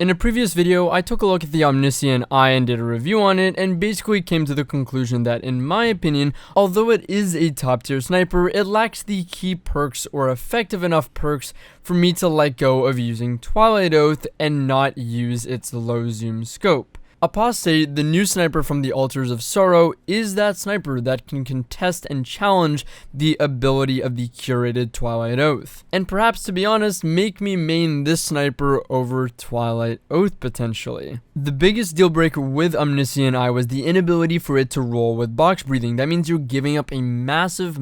In a previous video, I took a look at the Omniscient Eye and did a review on it, and basically came to the conclusion that, in my opinion, although it is a top tier sniper, it lacks the key perks or effective enough perks for me to let go of using Twilight Oath and not use its low zoom scope. Apostate, the new sniper from the Altars of Sorrow, is that sniper that can contest and challenge the ability of the curated Twilight Oath, and perhaps, to be honest, make me main this sniper over Twilight Oath potentially. The biggest deal breaker with Omniscient Eye was the inability for it to roll with box breathing. That means you're giving up a massive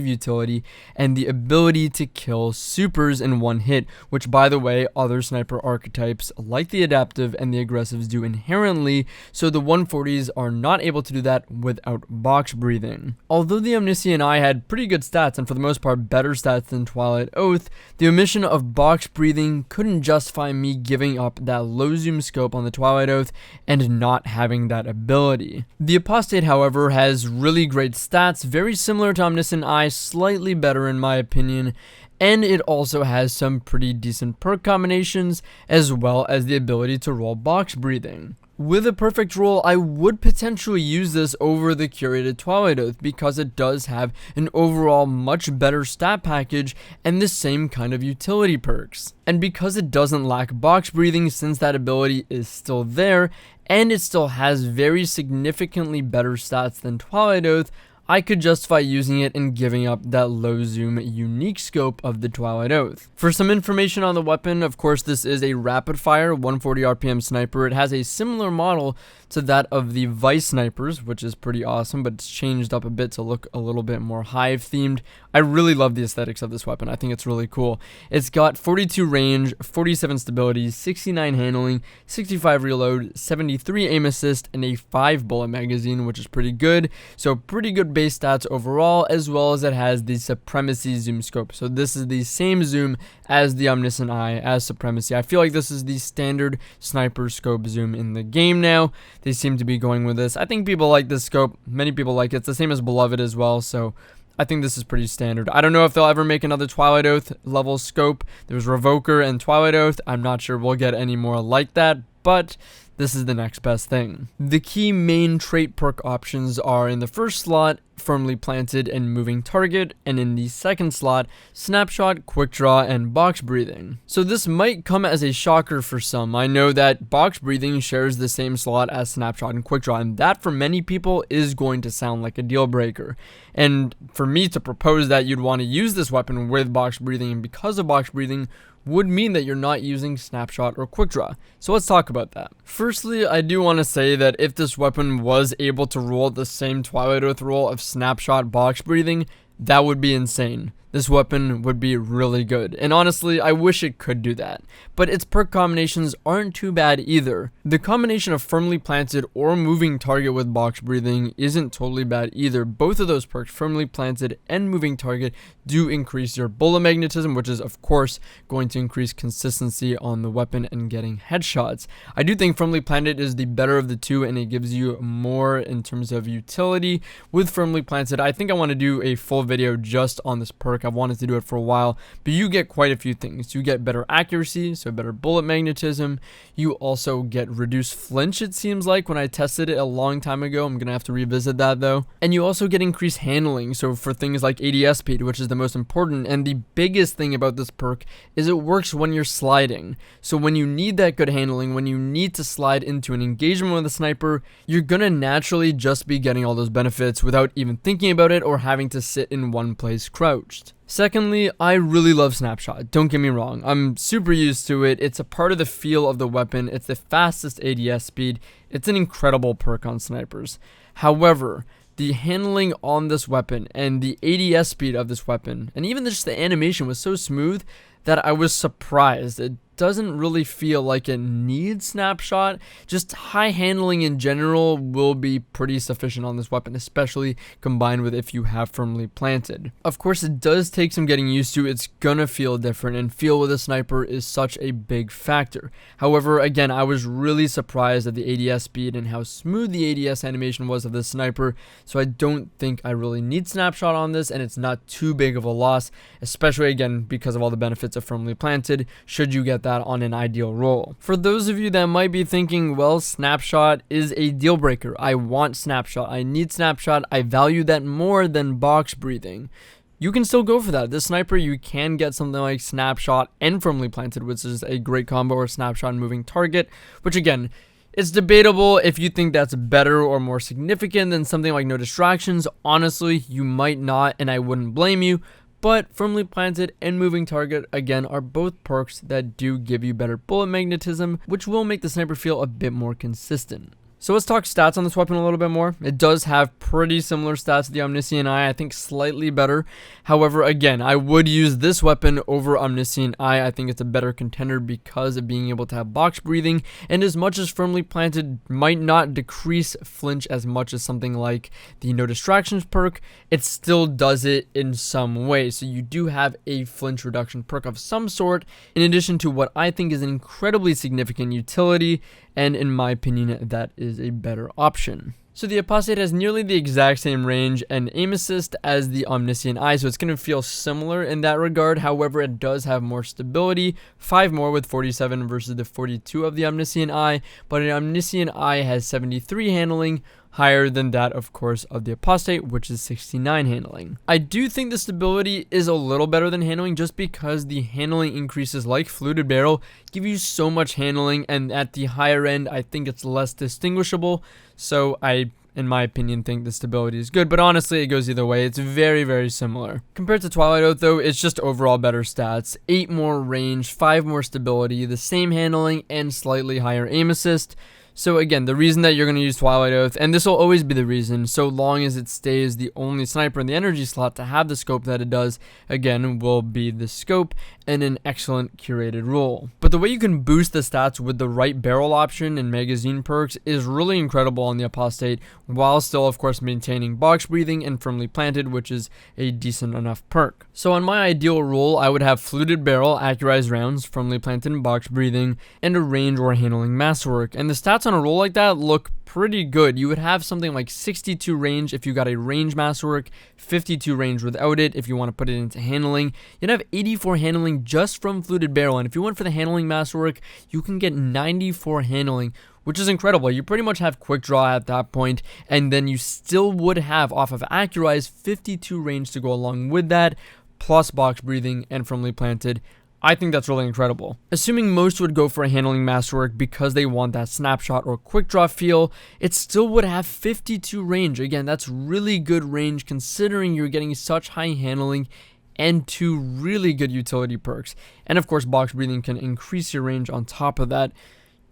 utility and the ability to kill supers in one hit, which, by the way, other sniper archetypes like the adaptive and the aggressives do inherently, so the 140s are not able to do that without box breathing. Although the Omniscient Eye had pretty good stats, and for the most part better stats than Twilight Oath, the omission of box breathing couldn't justify me giving up that low zoom scope on the Twilight Oath and not having that ability. The Apostate, however, has really great stats, very similar to Omniscient Eye, slightly better in my opinion, and it also has some pretty decent perk combinations, as well as the ability to roll box breathing. With a perfect roll, I would potentially use this over the curated Twilight Oath because it does have an overall much better stat package and the same kind of utility perks. And because it doesn't lack box breathing, since that ability is still there, and it still has very significantly better stats than Twilight Oath, I could justify using it and giving up that low zoom unique scope of the Twilight Oath. For some information on the weapon, of course this is a rapid fire 140 RPM sniper. It has a similar model to that of the Vice snipers, which is pretty awesome, but it's changed up a bit to look a little bit more hive themed. I really love the aesthetics of this weapon. I think it's really cool. It's got 42 range, 47 stability, 69 handling, 65 reload, 73 aim assist, and a 5 bullet magazine, which is pretty good. So pretty good base stats overall, as well as it has the Supremacy zoom scope. So this is the same zoom as the Omniscient Eye, as Supremacy. I feel like this is the standard sniper scope zoom in the game now. They seem to be going with this. I think people like this scope. Many people like it. It's the same as Beloved as well, so I think this is pretty standard. I don't know if they'll ever make another Twilight Oath level scope. There's Revoker and Twilight Oath. I'm not sure we'll get any more like that, but this is the next best thing. The key main trait perk options are in the first slot, Firmly Planted and Moving Target, and in the second slot, Snapshot, Quick Draw, and Box Breathing. So this might come as a shocker for some. I know that Box Breathing shares the same slot as Snapshot and Quick Draw, and that for many people is going to sound like a deal breaker. And for me to propose that you'd want to use this weapon with Box Breathing and because of Box Breathing would mean that you're not using Snapshot or Quick Draw. So let's talk about that. Firstly, I do want to say that if this weapon was able to roll the same Twilight Oath roll of Snapshot Box Breathing, that would be insane. This weapon would be really good, and honestly, I wish it could do that. But its perk combinations aren't too bad either. The combination of Firmly Planted or Moving Target with Box Breathing isn't totally bad either. Both of those perks, Firmly Planted and Moving Target, do increase your bullet magnetism, which is of course going to increase consistency on the weapon and getting headshots. I do think Firmly Planted is the better of the two, and it gives you more in terms of utility. With Firmly Planted, I think I want to do a full video just on this perk. I've wanted to do it for a while, but you get quite a few things. You get better accuracy, so better bullet magnetism. You also get reduced flinch, it seems like, when I tested it a long time ago. I'm gonna have to revisit that though. And you also get increased handling, so for things like ADS speed, which is the most important, and the biggest thing about this perk is it works when you're sliding. So when you need that good handling, when you need to slide into an engagement with a sniper, you're gonna naturally just be getting all those benefits without even thinking about it or having to sit in one place crouched. Secondly, I really love Snapshot. Don't get me wrong, I'm super used to it. It's a part of the feel of the weapon. It's the fastest ADS speed. It's an incredible perk on snipers. However, the handling on this weapon and the ADS speed of this weapon, and even just the animation, was so smooth that I was surprised. It doesn't really feel like it needs Snapshot. Just high handling in general will be pretty sufficient on this weapon, especially combined with if you have Firmly Planted. Of course, it does take some getting used to. It's gonna feel different, and feel with a sniper is such a big factor. However, again, I was really surprised at the ADS speed and how smooth the ADS animation was of this sniper, so I don't think I really need Snapshot on this, and it's not too big of a loss, especially again because of all the benefits it's a firmly planted, should you get that on an ideal roll. For those of you that might be thinking, well, snapshot is a deal breaker. I want snapshot. I need snapshot. I value that more than box breathing. You can still go for that. This sniper, you can get something like snapshot and firmly planted, which is a great combo, or snapshot and moving target, which again, it's debatable if you think that's better or more significant than something like no distractions. Honestly, you might not, and I wouldn't blame you. But firmly planted and moving target, again, are both perks that do give you better bullet magnetism, which will make the sniper feel a bit more consistent. So let's talk stats on this weapon a little bit more. It does have pretty similar stats to the Omniscient Eye, I think slightly better. However, again, I would use this weapon over Omniscient Eye. I think it's a better contender because of being able to have box breathing, and as much as firmly planted might not decrease flinch as much as something like the no distractions perk, it still does it in some way. So you do have a flinch reduction perk of some sort, in addition to what I think is an incredibly significant utility, and in my opinion, that is a better option. So the Apostate has nearly the exact same range and aim assist as the Omniscient Eye, so it's going to feel similar in that regard. However, it does have more stability, 5 more with 47 versus the 42 of the Omniscient Eye, but an Omniscient Eye has 73 handling, higher than that, of course, of the Apostate, which is 69 handling. I do think the stability is a little better than handling, just because the handling increases like Fluted Barrel give you so much handling, and at the higher end, I think it's less distinguishable. So I, in my opinion, think the stability is good, but honestly, it goes either way. It's very, very similar. Compared to Twilight Oath, though, it's just overall better stats. 8 more range, 5 more stability, the same handling, and slightly higher aim assist. So again, the reason that you're going to use Twilight Oath, and this will always be the reason, so long as it stays the only sniper in the energy slot to have the scope that it does, again, will be the scope and an excellent curated roll. But the way you can boost the stats with the right barrel option and magazine perks is really incredible on the Apostate, while still, of course, maintaining box breathing and firmly planted, which is a decent enough perk. So on my ideal roll, I would have Fluted Barrel, accurized rounds, firmly planted and box breathing, and a range or handling masterwork. And the stats on a roll like that look pretty good. You would have something like 62 range if you got a range masterwork, 52 range without it if you want to put it into handling. You'd have 84 handling just from Fluted Barrel, and if you went for the handling masterwork, you can get 94 handling, which is incredible. You pretty much have quick draw at that point, and then you still would have, off of accurized, 52 range to go along with that, plus box breathing and firmly planted. I think that's really incredible. Assuming most would go for a handling masterwork because they want that snapshot or quick draw feel, it still would have 52 range. Again, that's really good range considering you're getting such high handling and 2 really good utility perks. And of course, box breathing can increase your range on top of that.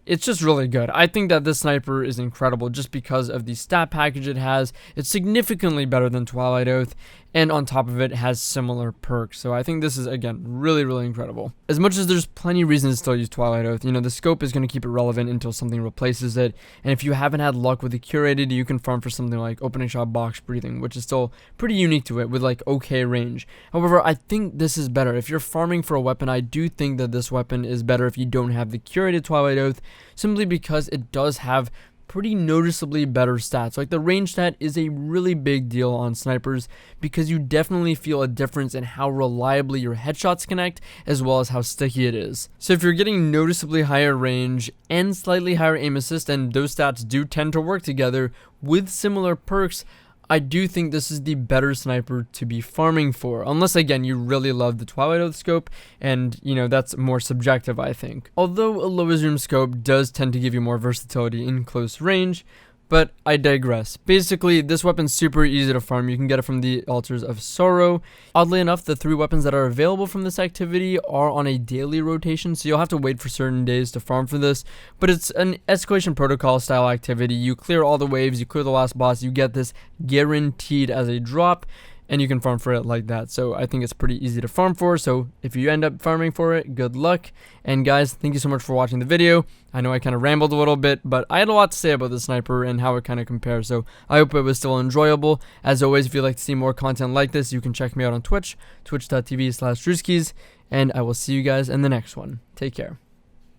It's just really good. I think that this sniper is incredible just because of the stat package it has. It's significantly better than Twilight Oath, and on top of it has similar perks. So I think this is, again, really, really incredible. As much as there's plenty of reasons to still use Twilight Oath, you know, the scope is going to keep it relevant until something replaces it. And if you haven't had luck with the curated, you can farm for something like opening shot box breathing, which is still pretty unique to it with like okay range. However, I think this is better. If you're farming for a weapon, I do think that this weapon is better if you don't have the curated Twilight Oath, simply because it does have pretty noticeably better stats. Like the range stat is a really big deal on snipers because you definitely feel a difference in how reliably your headshots connect as well as how sticky it is. So if you're getting noticeably higher range and slightly higher aim assist, and those stats do tend to work together with similar perks, I do think this is the better sniper to be farming for, unless again you really love the Twilight Oath scope, and you know that's more subjective, I think. Although a low zoom scope does tend to give you more versatility in close range, but I digress. Basically, this weapon's super easy to farm. You can get it from the Altars of Sorrow. Oddly enough, the 3 weapons that are available from this activity are on a daily rotation, so you'll have to wait for certain days to farm for this, but it's an escalation protocol style activity. You clear all the waves, you clear the last boss, you get this guaranteed as a drop, and you can farm for it like that. So I think it's pretty easy to farm for. So if you end up farming for it, good luck. And guys, thank you so much for watching the video. I know I kind of rambled a little bit, but I had a lot to say about the sniper and how it kind of compares. So I hope it was still enjoyable. As always, if you'd like to see more content like this, you can check me out on Twitch, twitch.tv/Drewskys. And I will see you guys in the next one. Take care.